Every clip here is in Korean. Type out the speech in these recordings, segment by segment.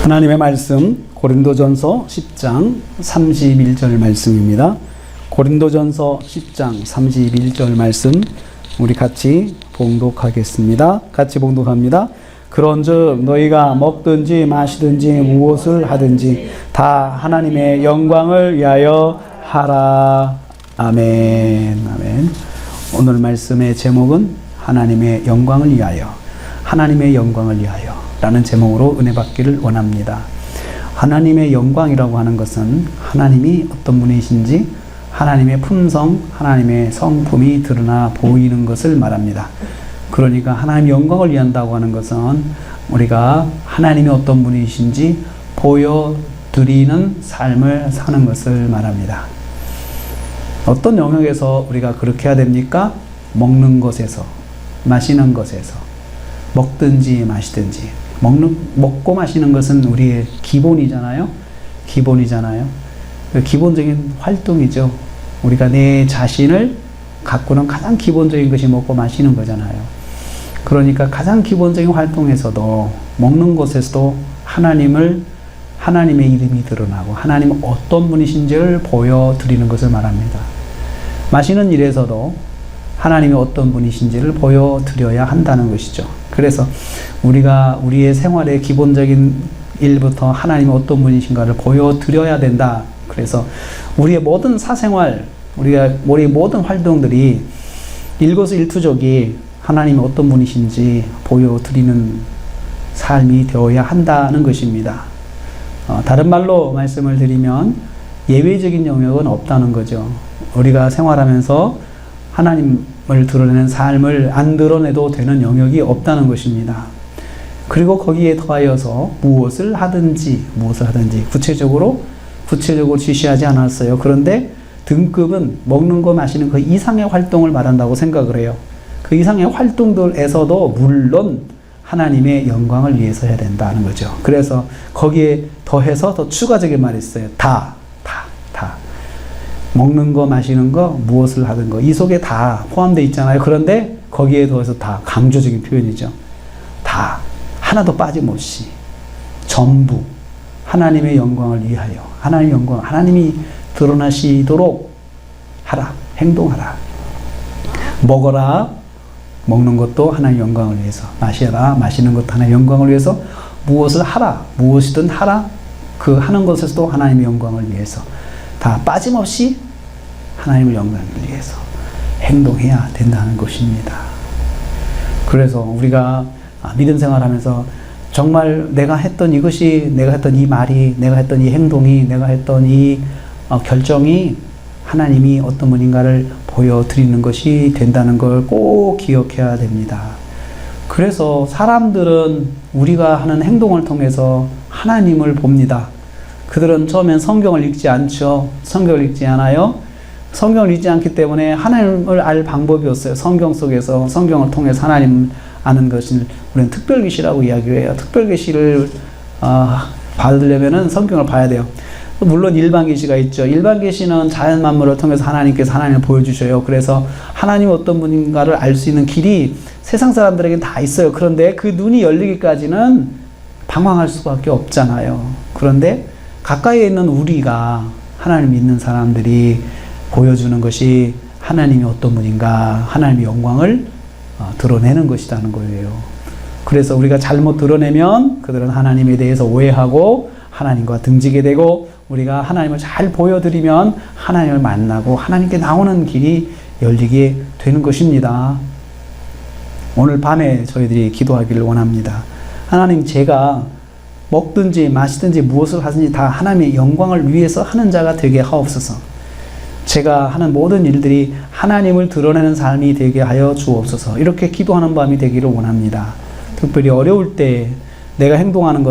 하나님의 말씀 고린도전서 10장 31절 말씀입니다. 고린도전서 10장 31절 말씀 우리 같이 봉독하겠습니다. 같이 봉독합니다. 그런즉 너희가 먹든지 마시든지 무엇을 하든지 다 하나님의 영광을 위하여 하라. 아멘. 아멘. 오늘 말씀의 제목은 하나님의 영광을 위하여, 하나님의 영광을 위하여 라는 제목으로 은혜 받기를 원합니다. 하나님의 영광이라고 하는 것은 하나님이 어떤 분이신지 하나님의 품성, 하나님의 성품이 드러나 보이는 것을 말합니다. 그러니까 하나님의 영광을 위한다고 하는 것은 우리가 하나님이 어떤 분이신지 보여드리는 삶을 사는 것을 말합니다. 어떤 영역에서 우리가 그렇게 해야 됩니까? 먹는 것에서, 마시는 것에서, 먹든지 마시든지. 먹고 마시는 것은 우리의 기본이잖아요. 기본이잖아요. 기본적인 활동이죠. 우리가 내 자신을 가꾸는 가장 기본적인 것이 먹고 마시는 거잖아요. 그러니까 가장 기본적인 활동에서도, 먹는 것에서도 하나님의 이름이 드러나고 하나님은 어떤 분이신지를 보여드리는 것을 말합니다. 마시는 일에서도 하나님이 어떤 분이신지를 보여드려야 한다는 것이죠. 그래서 우리가 우리의 생활의 기본적인 일부터 하나님이 어떤 분이신가를 보여드려야 된다. 그래서 우리의 모든 사생활, 우리의 모든 활동들이 일거수일투족이 하나님이 어떤 분이신지 보여드리는 삶이 되어야 한다는 것입니다. 다른 말로 말씀을 드리면 예외적인 영역은 없다는 거죠. 우리가 생활하면서 하나님을 드러내는 삶을 안 드러내도 되는 영역이 없다는 것입니다. 그리고 거기에 더하여서 무엇을 하든지 구체적으로 지시하지 않았어요. 그런데 등급은 먹는 거 마시는 그 이상의 활동을 말한다고 생각을 해요. 그 이상의 활동들에서도 물론 하나님의 영광을 위해서 해야 된다는 거죠. 그래서 거기에 더해서 더 추가적인 말이 있어요. 다. 먹는 거, 마시는 거, 무엇을 하든 거, 이 속에 다 포함되어 있잖아요. 그런데 거기에 더해서 다 강조적인 표현이죠. 다, 하나도 빠짐없이, 전부 하나님의 영광을 위하여, 하나님의 영광, 하나님이 드러나시도록 하라, 행동하라. 먹어라, 먹는 것도 하나님의 영광을 위해서, 마셔라, 마시는 것도 하나님의 영광을 위해서, 무엇을 하라, 무엇이든 하라, 그 하는 것에서도 하나님의 영광을 위해서, 다 빠짐없이 하나님의 영광을 위해서 행동해야 된다는 것입니다. 그래서 우리가 믿음 생활하면서 정말 내가 했던 이것이, 내가 했던 이 말이, 내가 했던 이 행동이, 내가 했던 이 결정이 하나님이 어떤 분인가를 보여드리는 것이 된다는 걸 꼭 기억해야 됩니다. 그래서 사람들은 우리가 하는 행동을 통해서 하나님을 봅니다. 그들은 처음엔 성경을 읽지 않죠. 성경을 읽지 않아요. 성경을 읽지 않기 때문에 하나님을 알 방법이 없어요. 성경 속에서, 성경을 통해서 하나님을 아는 것을 우리는 특별계시라고 이야기를 해요. 특별계시를 받으려면 성경을 봐야 돼요. 물론 일반계시가 있죠. 일반계시는 자연 만물을 통해서 하나님께서 하나님을 보여주셔요. 그래서 하나님이 어떤 분인가를 알 수 있는 길이 세상 사람들에게 다 있어요. 그런데 그 눈이 열리기까지는 방황할 수밖에 없잖아요. 그런데 가까이에 있는 우리가, 하나님 믿는 사람들이 보여주는 것이 하나님이 어떤 분인가, 하나님의 영광을 드러내는 것이라는 거예요. 그래서 우리가 잘못 드러내면 그들은 하나님에 대해서 오해하고 하나님과 등지게 되고, 우리가 하나님을 잘 보여드리면 하나님을 만나고 하나님께 나오는 길이 열리게 되는 것입니다. 오늘 밤에 저희들이 기도하기를 원합니다. 하나님, 제가 먹든지 마시든지 무엇을 하든지 다 하나님의 영광을 위해서 하는 자가 되게 하옵소서. 제가 하는 모든 일들이 하나님을 드러내는 삶이 되게 하여 주옵소서. 이렇게 기도하는 밤이 되기를 원합니다. 특별히 어려울 때 내가 행동하는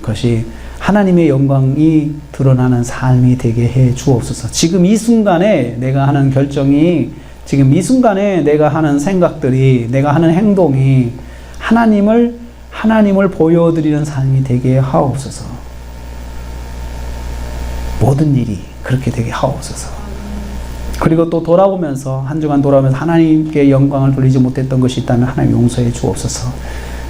것이 하나님의 영광이 드러나는 삶이 되게 해 주옵소서. 지금 이 순간에 내가 하는 결정이, 지금 이 순간에 내가 하는 생각들이, 내가 하는 행동이 하나님을 보여드리는 삶이 되게 하옵소서. 모든 일이 그렇게 되게 하옵소서. 그리고 또 돌아오면서, 한 주간 돌아오면서 하나님께 영광을 돌리지 못했던 것이 있다면 하나님 용서해 주옵소서.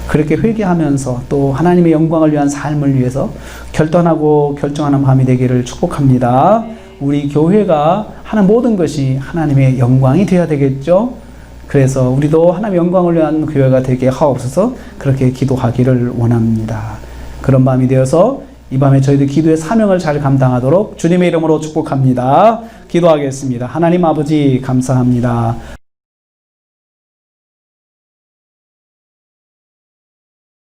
그렇게 회개하면서 또 하나님의 영광을 위한 삶을 위해서 결단하고 결정하는 밤이 되기를 축복합니다. 우리 교회가 하는 모든 것이 하나님의 영광이 되어야 되겠죠. 그래서 우리도 하나님의 영광을 위한 교회가 되게 하옵소서. 그렇게 기도하기를 원합니다. 그런 밤이 되어서 이 밤에 저희들 기도의 사명을 잘 감당하도록 주님의 이름으로 축복합니다. 기도하겠습니다. 하나님 아버지 감사합니다.